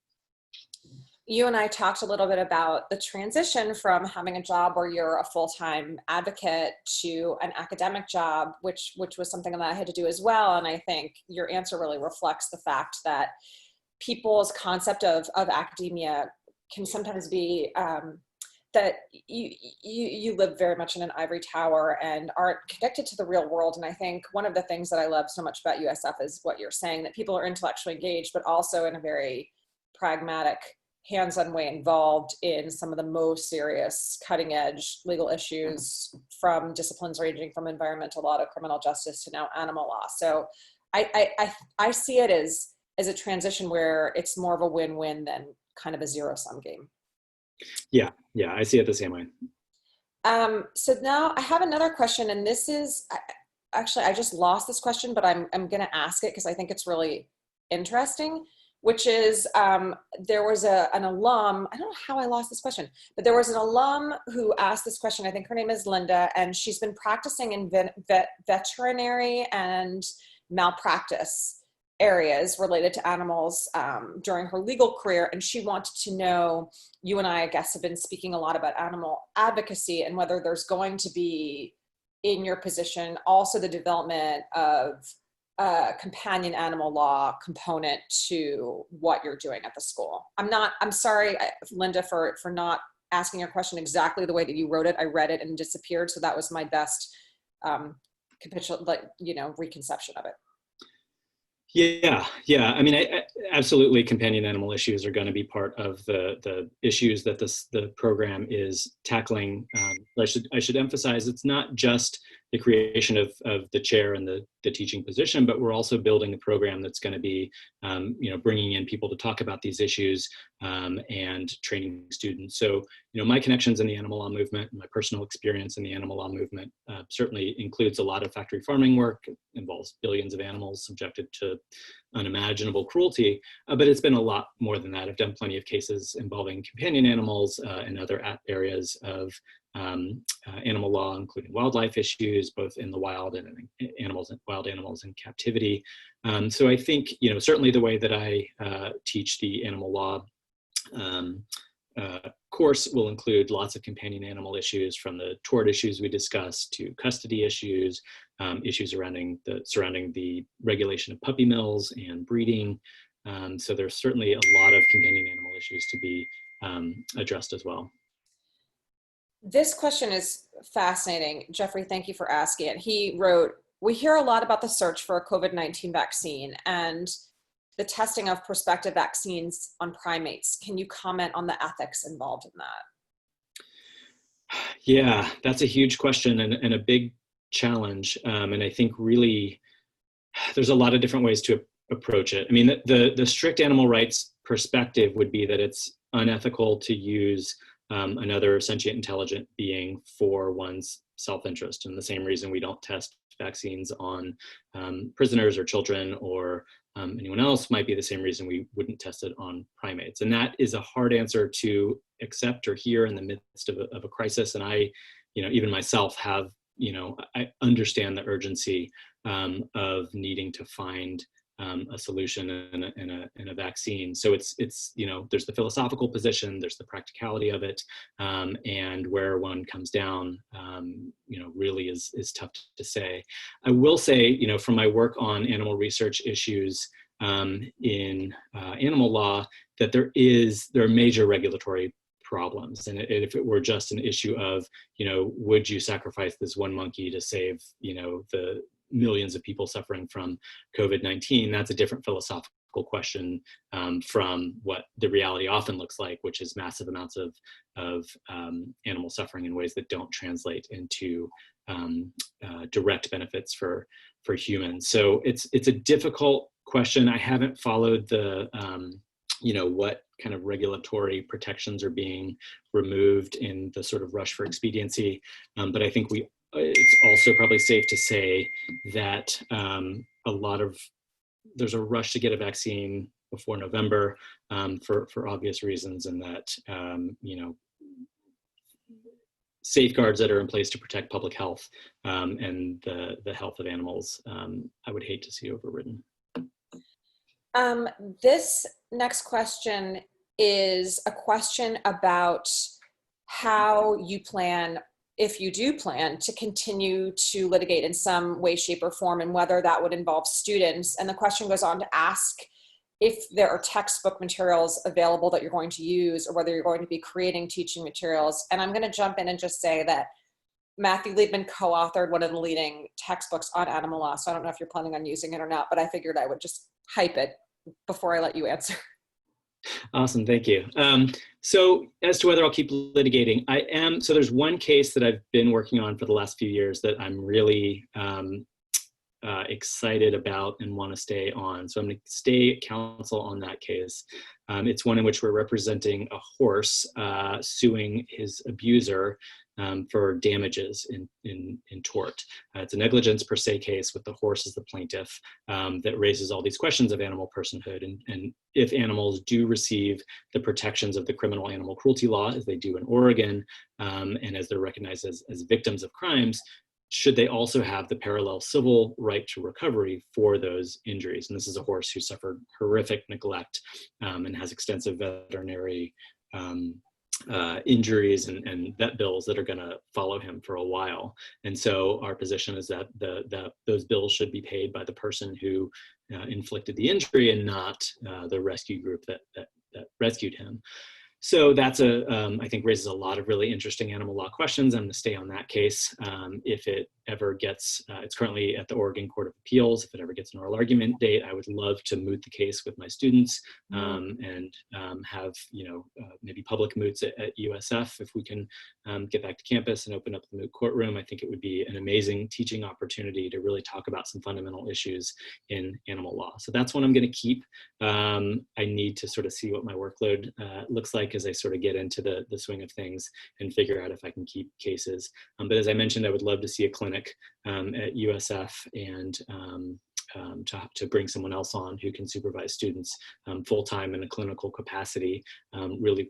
You and I talked a little bit about the transition from having a job where you're a full-time advocate to an academic job, which was something that I had to do as well. And I think your answer really reflects the fact that people's concept of academia can sometimes be that you live very much in an ivory tower and aren't connected to the real world. And I think one of the things that I love so much about USF is what you're saying, that people are intellectually engaged, but also in a very pragmatic, hands-on way involved in some of the most serious cutting-edge legal issues, from disciplines ranging from environmental law to criminal justice to now animal law. So I see it as a transition where it's more of a win-win than kind of a zero-sum game. Yeah, I see it the same way. So now I have another question, and this is, actually I just lost this question, but I'm going to ask it because I think it's really interesting, which is there was an alum, I don't know how I lost this question, but there was an alum who asked this question. I think her name is Linda, and she's been practicing in veterinary and malpractice areas related to animals during her legal career. And she wanted to know, you and I guess have been speaking a lot about animal advocacy, and whether there's going to be, in your position, also the development of companion animal law component to what you're doing at the school. I'm sorry, Linda, for not asking your question exactly the way that you wrote it. I read it and it disappeared. So that was my best reconception of it. Yeah. I mean, I absolutely, companion animal issues are going to be part of the issues that the program is tackling. I should emphasize, it's not just the creation of the chair and the teaching position, but we're also building a program that's going to be, bringing in people to talk about these issues and training students. So, my connections in the animal law movement, my personal experience in the animal law movement certainly includes a lot of factory farming work. It involves billions of animals subjected to unimaginable cruelty, but it's been a lot more than that. I've done plenty of cases involving companion animals and other areas of animal law, including wildlife issues, both in the wild and wild animals in captivity. So I think, certainly the way that I teach the animal law course will include lots of companion animal issues, from the tort issues we discussed to custody issues, issues surrounding the regulation of puppy mills and breeding. So there's certainly a lot of companion animal issues to be addressed as well. This question is fascinating. Jeffrey, thank you for asking it. He wrote, we hear a lot about the search for a COVID-19 vaccine and the testing of prospective vaccines on primates. Can you comment on the ethics involved in that? Yeah, that's a huge question and a big challenge. And I think really there's a lot of different ways to approach it. I mean, the strict animal rights perspective would be that it's unethical to use another sentient intelligent being for one's self-interest. And the same reason we don't test vaccines on prisoners or children or anyone else might be the same reason we wouldn't test it on primates. And that is a hard answer to accept or hear in the midst of a crisis. And I, even myself have, I understand the urgency of needing to find a solution and a vaccine. So it's there's the philosophical position, there's the practicality of it, and where one comes down, really is tough to say. I will say, from my work on animal research issues, in animal law, that there are major regulatory problems. And if it were just an issue of, would you sacrifice this one monkey to save, the millions of people suffering from COVID-19, that's a different philosophical question from what the reality often looks like, which is massive amounts of animal suffering in ways that don't translate into direct benefits for humans. So it's a difficult question. I haven't followed the what kind of regulatory protections are being removed in the sort of rush for expediency. But I think it's also probably safe to say that there's a rush to get a vaccine before November for obvious reasons, and that, safeguards that are in place to protect public health and the health of animals, I would hate to see overridden. This next question is a question about how you plan, if you do plan, to continue to litigate in some way, shape, or form, and whether that would involve students. And the question goes on to ask if there are textbook materials available that you're going to use, or whether you're going to be creating teaching materials. And I'm going to jump in and just say that Matthew Liebman co-authored one of the leading textbooks on animal law. So I don't know if you're planning on using it or not, but I figured I would just hype it before I let you answer. Awesome, thank you. So as to whether I'll keep litigating, I am. So there's one case that I've been working on for the last few years that I'm really excited about and want to stay on. So I'm going to stay counsel on that case. It's one in which we're representing a horse suing his abuser for damages in tort. It's a negligence per se case with the horse as the plaintiff that raises all these questions of animal personhood, and if animals do receive the protections of the criminal animal cruelty law, as they do in Oregon, and as they're recognized as victims of crimes, should they also have the parallel civil right to recovery for those injuries? And this is a horse who suffered horrific neglect and has extensive veterinary injuries and vet bills that are going to follow him for a while. And so our position is that those bills should be paid by the person who inflicted the injury and not the rescue group that rescued him. So that's I think raises a lot of really interesting animal law questions. I'm going to stay on that case. If it ever gets, it's currently at the Oregon Court of Appeals. If it ever gets an oral argument date, I would love to moot the case with my students and have, maybe public moots at USF. If we can get back to campus and open up the moot courtroom, I think it would be an amazing teaching opportunity to really talk about some fundamental issues in animal law. So that's one I'm going to keep. I need to sort of see what my workload looks like as I sort of get into the swing of things and figure out if I can keep cases. But as I mentioned, I would love to see a clinic at USF and to bring someone else on who can supervise students full-time in a clinical capacity, really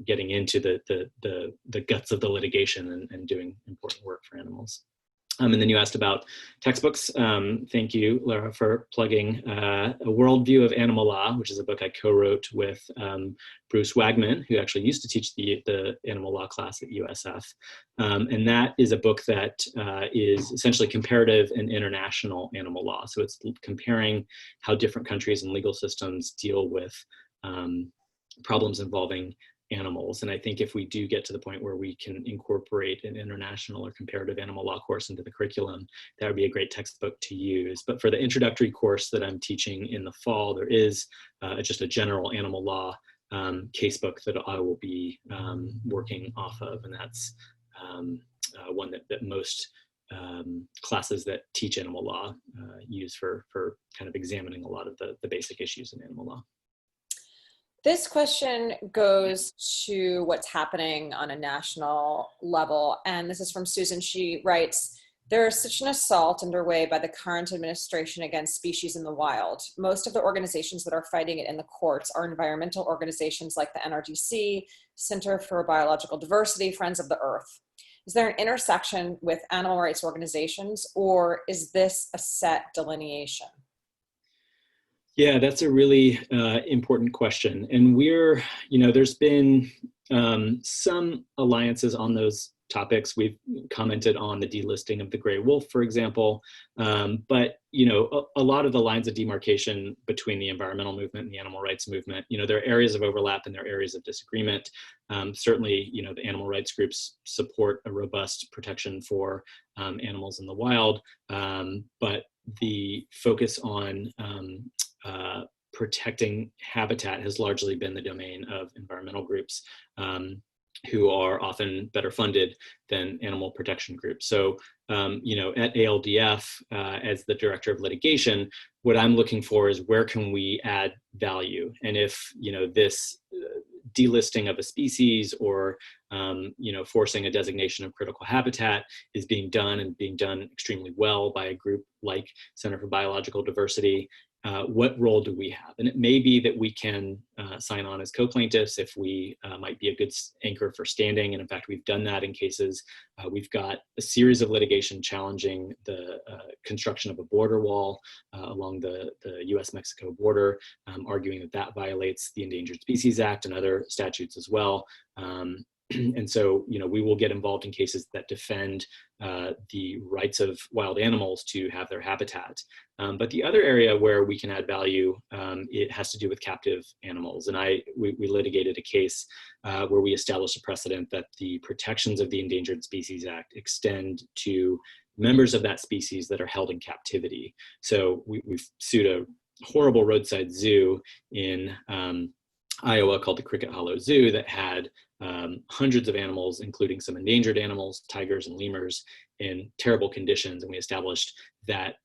getting into the guts of the litigation and doing important work for animals. And then you asked about textbooks. Thank you, Lara, for plugging A Worldview of Animal Law, which is a book I co-wrote with Bruce Wagman, who actually used to teach the animal law class at USF. And that is a book that is essentially comparative and international animal law. So it's comparing how different countries and legal systems deal with problems involving animals. And I think if we do get to the point where we can incorporate an international or comparative animal law course into the curriculum, that would be a great textbook to use. But for the introductory course that I'm teaching in the fall, there is just a general animal law casebook that I will be working off of. And that's one that most classes that teach animal law use for kind of examining a lot of the basic issues in animal law. This question goes to what's happening on a national level. And this is from Susan. She writes, there is such an assault underway by the current administration against species in the wild. Most of the organizations that are fighting it in the courts are environmental organizations like the NRDC, Center for Biological Diversity, Friends of the Earth. Is there an intersection with animal rights organizations, or is this a set delineation? Yeah, that's a really important question. And there's been some alliances on those topics. We've commented on the delisting of the gray wolf, for example. But, you know, a lot of the lines of demarcation between the environmental movement and the animal rights movement, you know, there are areas of overlap and there are areas of disagreement. Certainly, you know, the animal rights groups support a robust protection for animals in the wild, but the focus on protecting habitat has largely been the domain of environmental groups, who are often better funded than animal protection groups. So, you know, at ALDF, as the director of litigation, what I'm looking for is where can we add value? And if, you know, this delisting of a species or, you know, forcing a designation of critical habitat is being done and being done extremely well by a group like Center for Biological Diversity, what role do we have? And it may be that we can sign on as co-plaintiffs if we might be a good anchor for standing. And in fact, we've done that in cases. We've got a series of litigation challenging the construction of a border wall along the US-Mexico border, arguing that that violates the Endangered Species Act and other statutes as well. And so, you know, we will get involved in cases that defend the rights of wild animals to have their habitat. But the other area where we can add value, it has to do with captive animals. And we litigated a case where we established a precedent that the protections of the Endangered Species Act extend to members of that species that are held in captivity. So we've sued a horrible roadside zoo in Iowa called the Cricket Hollow Zoo that had hundreds of animals, including some endangered animals, tigers and lemurs, in terrible conditions. And we established that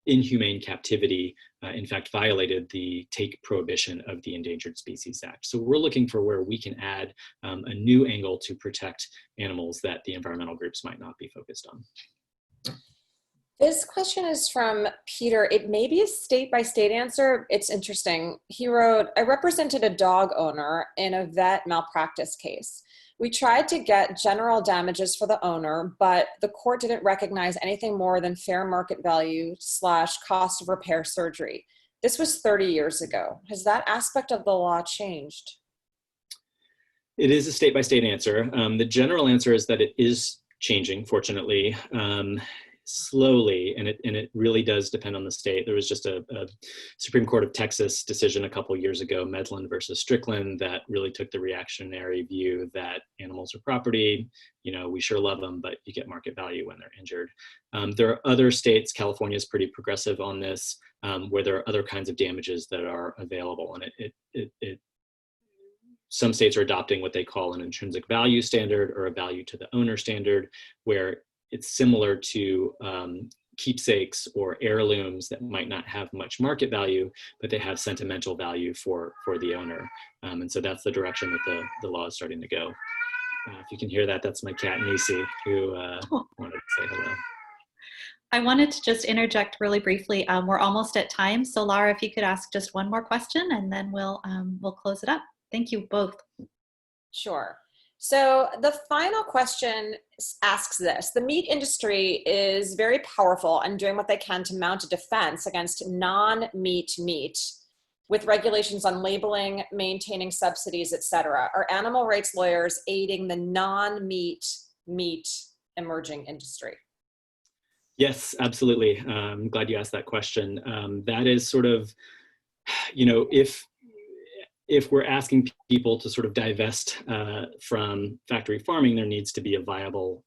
inhumane captivity, in fact, violated the take prohibition of the Endangered Species Act. So we're looking for where we can add a new angle to protect animals that the environmental groups might not be focused on. This question is from Peter. It may be a state-by-state answer. It's interesting. He wrote, I represented a dog owner in a vet malpractice case. We tried to get general damages for the owner, but the court didn't recognize anything more than fair market value / cost of repair surgery. This was 30 years ago. Has that aspect of the law changed? It is a state-by-state answer. The general answer is that it is changing, fortunately. Slowly, and it really does depend on the state. There was just a Supreme Court of Texas decision a couple years ago, Medlin versus Strickland, that really took the reactionary view that animals are property. You know, we sure love them, but you get market value when they're injured. There are other states, California is pretty progressive on this, where there are other kinds of damages that are available, and some states are adopting what they call an intrinsic value standard or a value to the owner standard, where it's similar to keepsakes or heirlooms that might not have much market value, but they have sentimental value for the owner. And so that's the direction that the law is starting to go. If you can hear that, that's my cat Nisi, who wanted to say hello. I wanted to just interject really briefly. We're almost at time. So Lara, if you could ask just one more question and then we'll close it up. Thank you both. Sure. So the final question asks this. The meat industry is very powerful and doing what they can to mount a defense against non-meat meat with regulations on labeling, maintaining subsidies, etc. Are animal rights lawyers aiding the non-meat meat emerging industry? Yes, absolutely. I'm glad you asked that question. That is sort of, you know, if we're asking people to sort of divest from factory farming, there needs to be a viable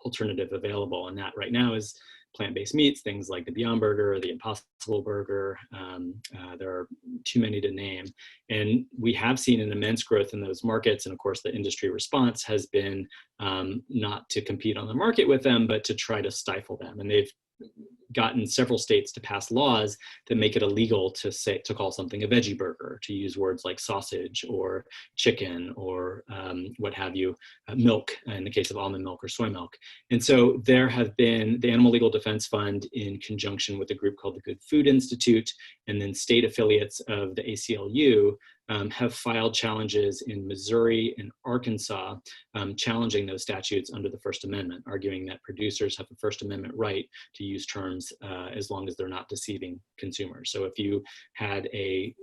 alternative available. And that right now is plant-based meats, things like the Beyond Burger or the Impossible Burger. There are too many to name. And we have seen an immense growth in those markets. And of course, the industry response has been not to compete on the market with them, but to try to stifle them. And they've gotten several states to pass laws that make it illegal to call something a veggie burger, to use words like sausage or chicken or what have you, milk in the case of almond milk or soy milk. And so there have been the Animal Legal Defense Fund in conjunction with a group called the Good Food Institute, and then state affiliates of the ACLU have filed challenges in Missouri and Arkansas, challenging those statutes under the First Amendment, arguing that producers have a First Amendment right to use terms as long as they're not deceiving consumers. So if you had a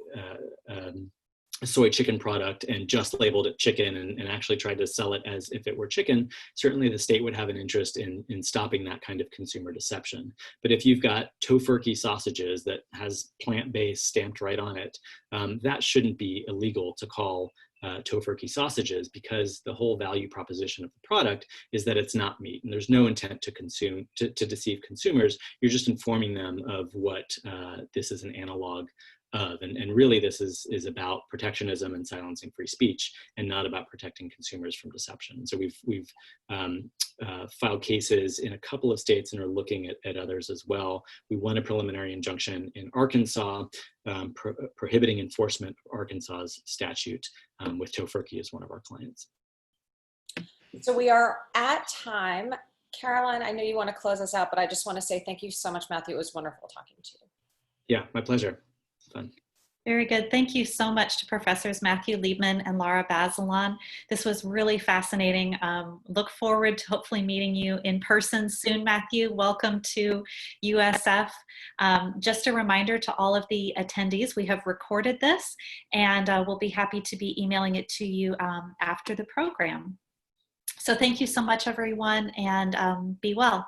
soy chicken product and just labeled it chicken and actually tried to sell it as if it were chicken, certainly the state would have an interest in stopping that kind of consumer deception. But if you've got tofurkey sausages that has plant-based stamped right on it, that shouldn't be illegal to call tofurkey sausages, because the whole value proposition of the product is that it's not meat, and there's no intent to deceive consumers. You're just informing them of what this is an analog of, and really this is about protectionism and silencing free speech, and not about protecting consumers from deception. So we've filed cases in a couple of states and are looking at others as well. We won a preliminary injunction in Arkansas prohibiting enforcement of Arkansas's statute, with tofurkey as one of our clients. So we are at time. Caroline, I know you want to close us out, but I just want to say thank you so much, Matthew. It was wonderful talking to you. Yeah, my pleasure. Fun. Very good. Thank you so much to Professors Matthew Liebman and Lara Bazelon. This was really fascinating. Look forward to hopefully meeting you in person soon, Matthew. Welcome to USF. Just a reminder to all of the attendees, we have recorded this, and we'll be happy to be emailing it to you after the program. So thank you so much, everyone, and be well.